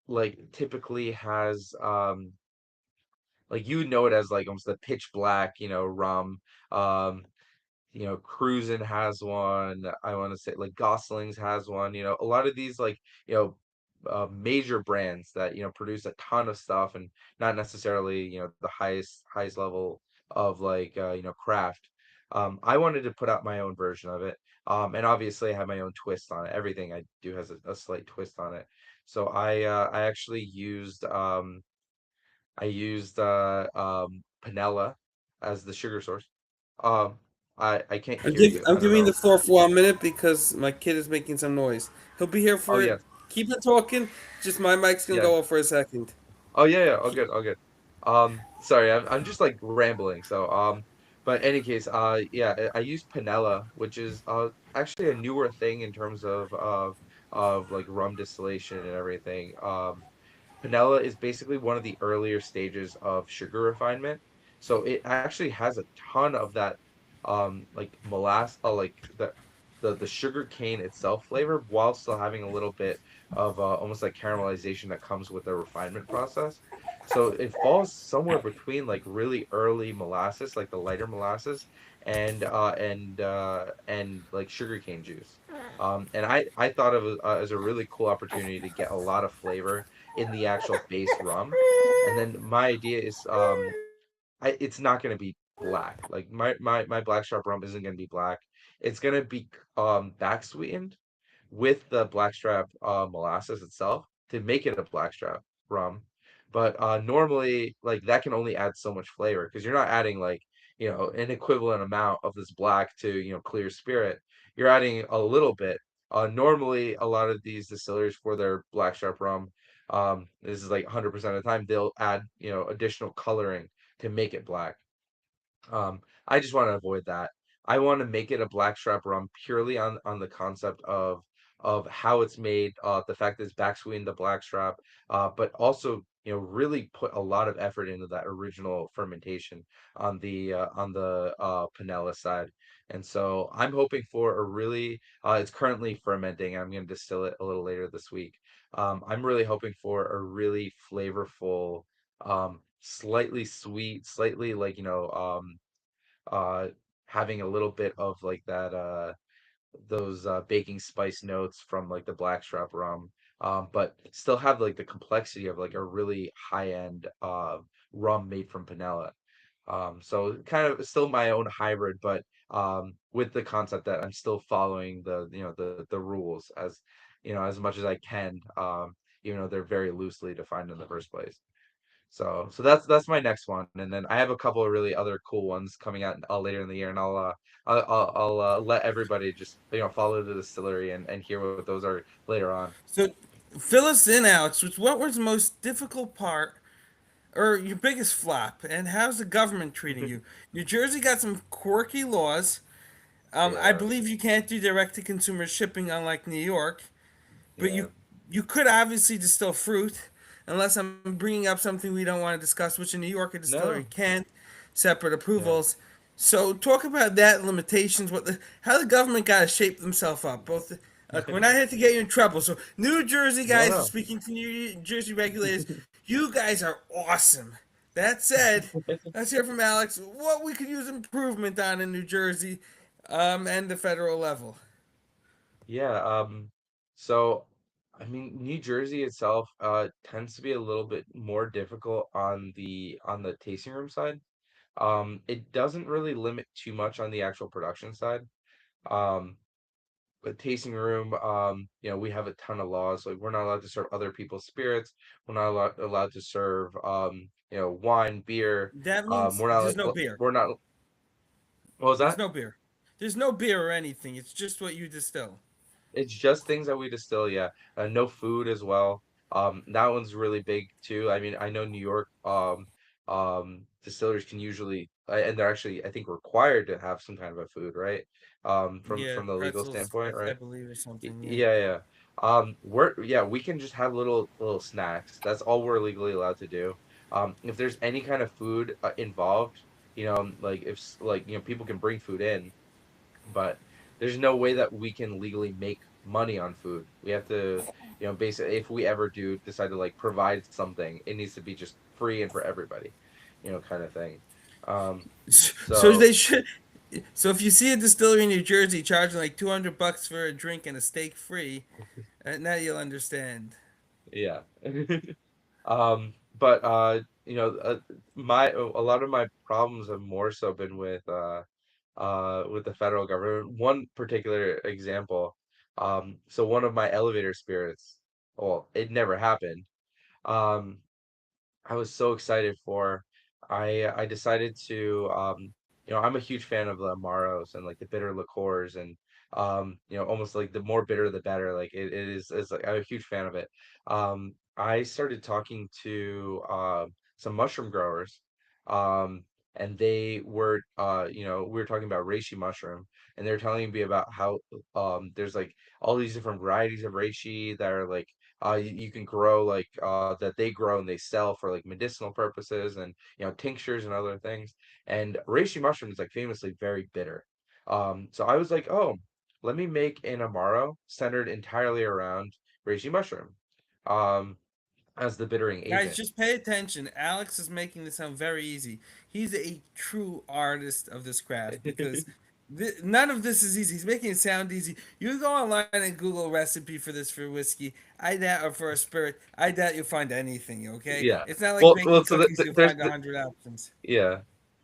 like typically has like you would know it as like almost the pitch black, rum. Um, Cruisin' has one. I want to say like Gosling's has one. A lot of these like you know major brands that produce a ton of stuff and not necessarily the highest level of like craft. I wanted to put out my own version of it. And obviously I have my own twist on it. Everything I do has a slight twist on it. So I actually used panela as the sugar source. Um, I can't hear you. I'm I don't giving the know. floor for 1 minute because my kid is making some noise. He'll be here Oh for. yes, Keep it talking. Just my mic's gonna yes. go off for a second. Oh yeah, yeah. All good, all good. Sorry, I'm just like rambling. But any case, yeah, I use panela, which is actually a newer thing in terms of like rum distillation and everything. Panela is basically one of the earlier stages of sugar refinement. So it actually has a ton of that like like the sugar cane itself flavor while still having a little bit of almost like caramelization that comes with the refinement process. So it falls somewhere between like really early molasses, like the lighter molasses, and like sugarcane juice. And I thought of it as a really cool opportunity to get a lot of flavor in the actual base rum. And then my idea is it's not gonna be black. Like my blackstrap rum isn't gonna be black. It's gonna be back sweetened with the blackstrap molasses itself to make it a blackstrap rum. But normally like that can only add so much flavor because you're not adding like, an equivalent amount of this black to, clear spirit. You're adding a little bit. Normally a lot of these distilleries for their blackstrap rum, this is like 100% of the time they'll add, additional coloring to make it black. I just want to avoid that. I want to make it a blackstrap rum purely on the concept of how it's made, the fact that it's back sweetened the blackstrap, but also really put a lot of effort into that original fermentation on the panela side. And so I'm hoping for a really it's currently fermenting. I'm going to distill it a little later this week. I'm really hoping for a really flavorful, slightly sweet, slightly like uh having a little bit of like that those baking spice notes from like the blackstrap rum, but still have like the complexity of like a really high end rum made from panela. So kind of still my own hybrid, but with the concept that I'm still following the rules as much as I can, even though they're very loosely defined in the first place. So that's my next one, and then I have a couple of really other cool ones coming out later in the year, and I'll let everybody just follow the distillery and hear what those are later on. So, fill us in, Alex. What was the most difficult part, or your biggest flop, and how's the government treating you? New Jersey got some quirky laws. I Yeah, believe you can't do direct to consumer shipping, unlike New York. But yeah, you could obviously distill fruit, unless I'm bringing up something we don't want to discuss, which in New York a distillery no, can't. Separate yeah. approvals. So talk about that limitations. How the government got to shape themselves up. Both. We're not here to get you in trouble. So New Jersey No, guys are no. speaking to New Jersey regulators. You guys are awesome. That said, let's hear from Alex what we could use improvement on in New Jersey, and the federal level. Yeah, so I mean, New Jersey itself tends to be a little bit more difficult on the tasting room side. It doesn't really limit too much on the actual production side. Um, a tasting room, we have a ton of laws. Like we're not allowed to serve other people's spirits. We're not allowed to serve, wine, beer. That means We're not there's like no beer. we're not. What was There's that? no beer. There's no beer or anything. It's just what you distill. It's just things that we distill, yeah. No food as well. That one's really big too. I mean, I know New York, distilleries can usually, and they're actually, I think, required to have some kind of a food, right? Yeah, From the legal pretzels, standpoint, I right? believe, or something. Yeah. Yeah, yeah. We can just have little snacks. That's all we're legally allowed to do. If there's any kind of food involved, like people can bring food in, but there's no way that we can legally make money on food. We have to, basically, if we ever do decide to like provide something, it needs to be just free and for everybody, kind of thing. Um, So so they should. So if you see a distillery in New Jersey charging like $200 for a drink and a steak free, now you'll understand. yeah. But my a lot of my problems have more so been with the federal government. One particular example, so one of my elevator spirits, well, it never happened. Um, I was so excited for. I decided to I'm a huge fan of the Amaros and like the bitter liqueurs and almost like the more bitter the better. Like it is it's like I'm a huge fan of it. I started talking to some mushroom growers. And they were we were talking about reishi mushroom and they were telling me about how there's like all these different varieties of reishi that are like you can grow like that they grow and they sell for like medicinal purposes and tinctures and other things. And reishi mushroom is like famously very bitter. So I was like, oh, let me make an amaro centered entirely around reishi mushroom um as the bittering Guys, agent. just pay attention. Alex is making this sound very easy. He's a true artist of this craft because none of this is easy. He's making it sound easy. You go online and Google a recipe for this for whiskey. I doubt, or for a spirit. I doubt you'll find anything. Okay, Yeah. it's not like Well, making so cookies. You'll there's find 100 options. yeah.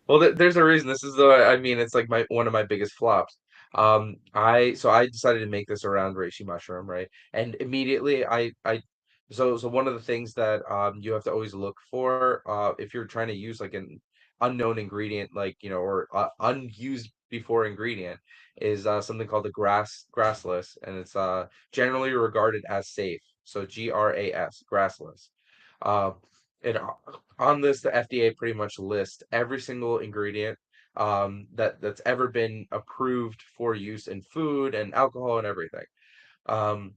Well, there's a reason. This is the I mean, it's like my one of my biggest flops. I decided to make this around reishi mushroom, right? And immediately so one of the things that you have to always look for if you're trying to use like an unknown ingredient like, or unused before ingredient is something called the grassless and it's generally regarded as safe. So GRAS, grassless. Uh, and on this, the FDA pretty much lists every single ingredient that's ever been approved for use in food and alcohol and everything. Um,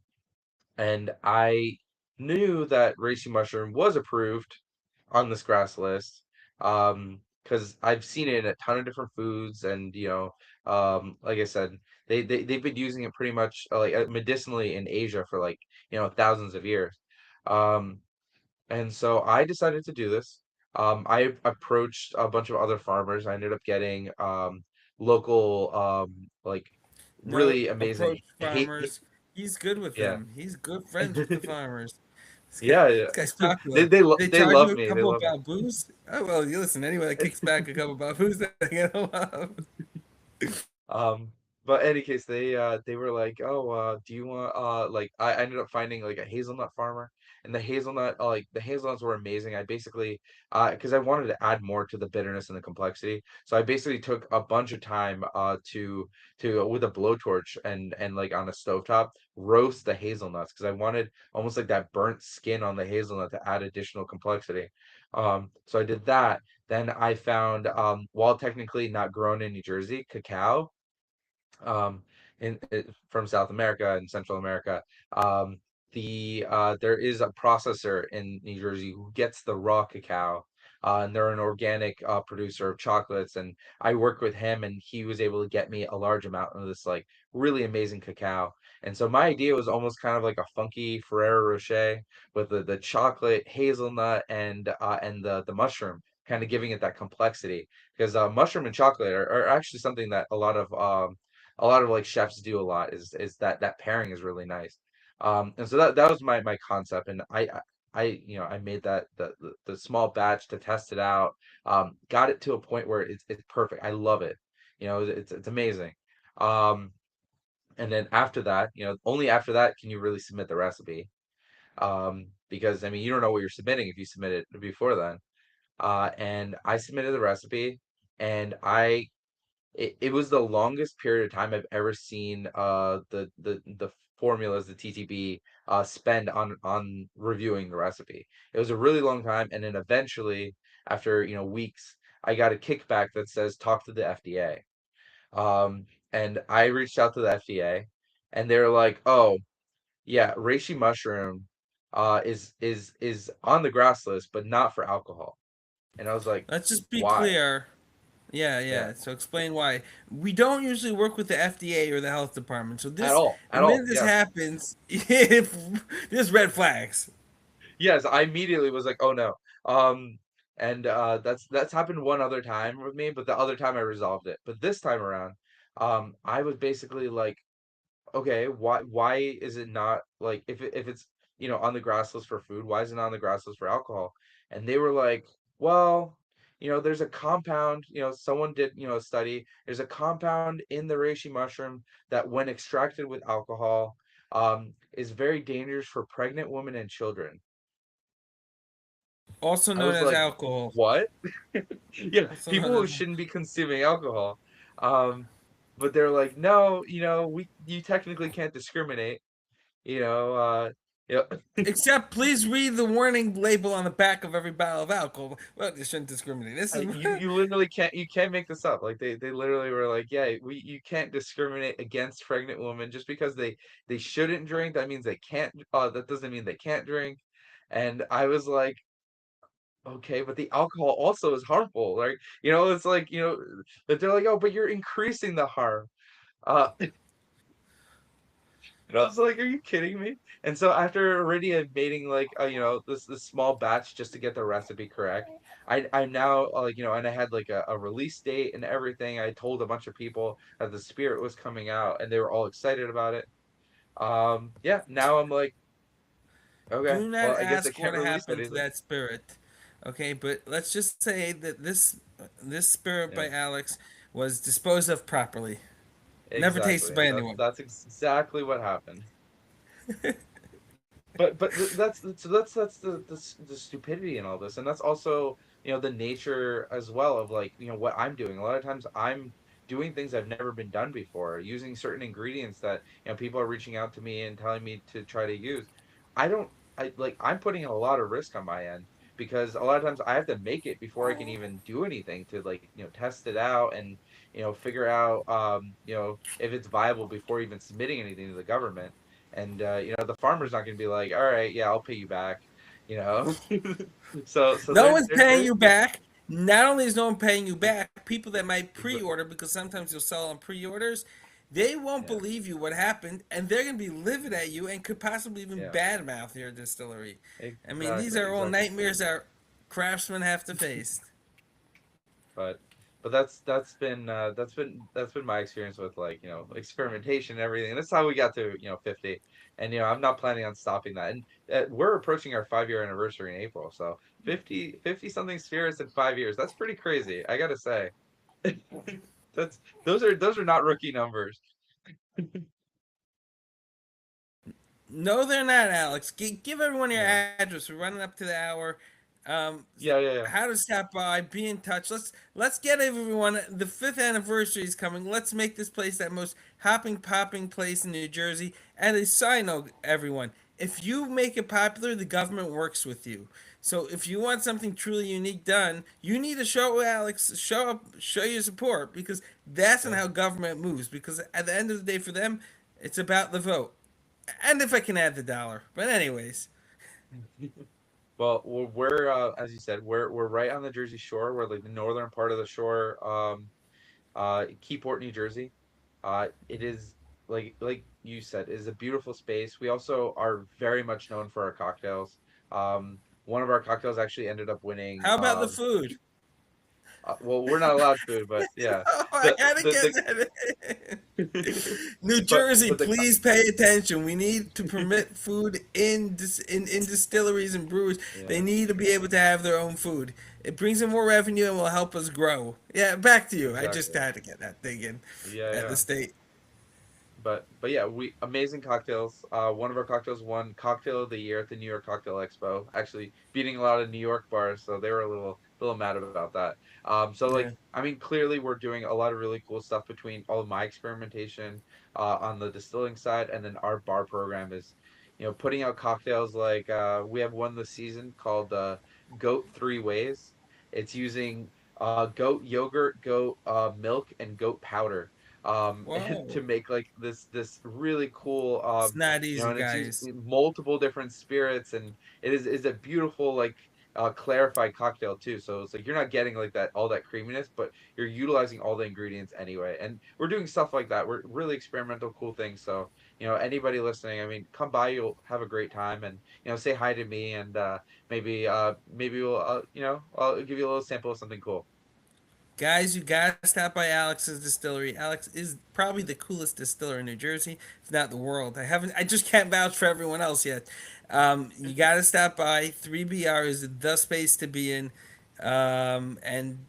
and I knew that reishi mushroom was approved on this grass list because I've seen it in a ton of different foods and like I said, they've been using it pretty much like medicinally in Asia for like thousands of years. Um, and so I decided to do this. I approached a bunch of other farmers. I ended up getting local, like No, really amazing. approach farmers. He's good with Yeah, them. He's good friends with the farmers. yeah, yeah. This guy's popular. They They charge you love a me. They couple love me. about booze. Oh well, you listen. Anyone that kicks back a couple about booze, they get a love. Um, but any case, they were like, "Oh, do you want like I ended up finding like a hazelnut farmer, and the hazelnut like the hazelnuts were amazing. I basically because I wanted to add more to the bitterness and the complexity, so I basically took a bunch of time to with a blowtorch and like on a stovetop roast the hazelnuts because I wanted almost like that burnt skin on the hazelnut to add additional complexity. So I did that. Then I found while technically not grown in New Jersey, cacao um, from South America and Central America. Um, there is a processor in New Jersey who gets the raw cacao, and they're an organic producer of chocolates. And I worked with him, and he was able to get me a large amount of this like really amazing cacao. And so my idea was almost kind of like a funky Ferrero Rocher with the chocolate, hazelnut, and the mushroom, kind of giving it that complexity. Because mushroom and chocolate are actually something that a lot of like chefs do a lot is that pairing is really nice. And so that was my concept, and I made that the small batch to test it out. Got it to a point where it's perfect. I love it. It's amazing. Um, And then after that, only after that can you really submit the recipe. Because I mean, you don't know what you're submitting if you submit it before then. And I submitted the recipe, and it was the longest period of time I've ever seen the formulas, the TTB, spend on reviewing the recipe. It was a really long time, and then eventually, after weeks, I got a kickback that says talk to the FDA. And I reached out to the FDA, and they're like, "Oh, yeah, reishi mushroom, is on the grass list, but not for alcohol." And I was like, Let's just be "Why?" clear. Yeah, Yeah, yeah. So explain why. We don't usually work with the FDA or the health department. So at this, all, the at all. minute this Yes. happens, if there's red flags. Yes, I immediately was like, "Oh no." Um, and that's happened one other time with me, but the other time I resolved it. But this time around, I was basically like, "Okay, why is it not like if it's on the grass list for food, why is it on the grass list for alcohol?" And they were like, "Well, there's a compound, someone did, a study. There's a compound in the reishi mushroom that when extracted with alcohol, is very dangerous for pregnant women and children." Also I known was as like, alcohol. "What?" Yeah, Also people known who as. shouldn't be consuming alcohol. Um, but they're like, "No, you technically can't discriminate, you know, uh, you know, Except, please read the warning label on the back of every bottle of alcohol. Well, you shouldn't discriminate. This is. you literally can't make this up." Like they literally were like, "Yeah, you can't discriminate against pregnant women just because they shouldn't drink. That means they can't. That doesn't mean they can't drink." And I was like, "Okay, but the alcohol also is harmful." Like, it's like, that they're like, "Oh, but you're increasing the harm." And I was like, "Are you kidding me?" And so after already making like this small batch just to get the recipe correct, I'm now like and I had like a release date and everything. I told a bunch of people that the spirit was coming out, and they were all excited about it. Yeah, now I'm like, okay, Do not well, I guess I ask can't what release happened to anything. that spirit. Okay, but let's just say that this spirit Yeah, by Alex was disposed of properly. Never tasted exactly. by That's anyone. that's exactly what happened. But that's the stupidity in all this, and that's also the nature as well of like what I'm doing. A lot of times I'm doing things I've never been done before, using certain ingredients that people are reaching out to me and telling me to try to use. I don't I like I'm putting a lot of risk on my end because a lot of times I have to make it before I can even do anything to like test it out and figure out if it's viable before even submitting anything to the government. And the farmer's not going to be like, "All right, yeah, I'll pay you back," you know. So No there, one's there paying there's you the back. Not only is no one paying you back, people that might pre-order, because sometimes you'll sell on pre-orders, they won't yeah, believe you what happened, and they're gonna be livid at you and could possibly even yeah, badmouth your distillery. I mean, these exactly, are all exactly. nightmares that craftsmen have to face. But that's been my experience with like experimentation and everything. And that's how we got to 50. And I'm not planning on stopping that. And we're approaching our 5-year anniversary in April, so 50 something spirits in 5 years. That's pretty crazy, I gotta say. That's those are not rookie numbers. No, they're not, Alex. Give everyone your Yeah. address. We're running up to the hour. Um, Yeah, yeah, yeah. how to stop by? Be in touch. Let's get everyone. The fifth anniversary is coming. Let's make this place that most hopping, popping place in New Jersey. And a side note, everyone, if you make it popular, the government works with you. So if you want something truly unique done, you need to show Alex, show up, show your support because that's not Yeah. how government moves. Because at the end of the day, for them, it's about the vote. And if I can add the dollar. But anyways, Well, we're as you said, we're right on the Jersey Shore. We're like the northern part of the shore, Keyport, New Jersey. It is like you said, is a beautiful space. We also are very much known for our cocktails. One of our cocktails actually ended up winning. how about the food? Well, we're not allowed food, but yeah, Oh, I the had to get the that in. New but Jersey, but the please pay attention. We need to permit food in distilleries and breweries. They yeah, need to be able to have their own food. It brings in more revenue and will help us grow. Yeah, back to you. I just exactly. had to get that thing in Yeah, at the yeah. state. but yeah, we amazing cocktails. One of our cocktails won Cocktail of the Year at the New York Cocktail Expo, actually beating a lot of New York bars, so they were a little mad about that. So like Yeah. I mean, clearly we're doing a lot of really cool stuff between all of my experimentation on the distilling side, and then our bar program is, putting out cocktails like we have one this season called Goat Three Ways. It's using goat yogurt, goat milk, and goat powder to Whoa. make like this really cool It's not easy, and it's used guys. in multiple different spirits, and it is a beautiful like clarified cocktail too. So it's like you're not getting like that all that creaminess, but you're utilizing all the ingredients anyway. And we're doing stuff like that. We're really experimental, cool things. So anybody listening, I mean, come by, you'll have a great time, and say hi to me, and maybe we'll I'll give you a little sample of something cool. Guys, you gotta stop by Alex's distillery. Alex is probably the coolest distiller in New Jersey, if not the world. I just can't vouch for everyone else yet. You gotta stop by. 3BR is the space to be in. And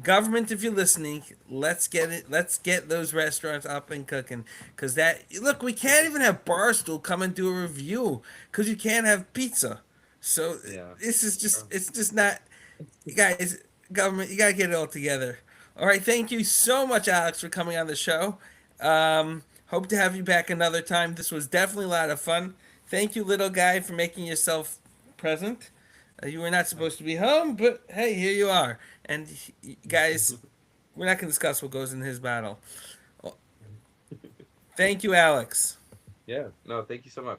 government, if you're listening, let's get it. Let's get those restaurants up and cooking. Cause look, we can't even have Barstool come and do a review because you can't have pizza. So Yeah. this is just, it's just not, guys. Government, you gotta get it all together. All right, thank you so much, Alex, for coming on the show. Hope to have you back another time. This was definitely a lot of fun. Thank you, little guy, for making yourself present. You were not supposed to be home, but hey, here you are. And guys, we're not going to discuss what goes in his battle. Well, thank you, Alex. Yeah. No, thank you so much.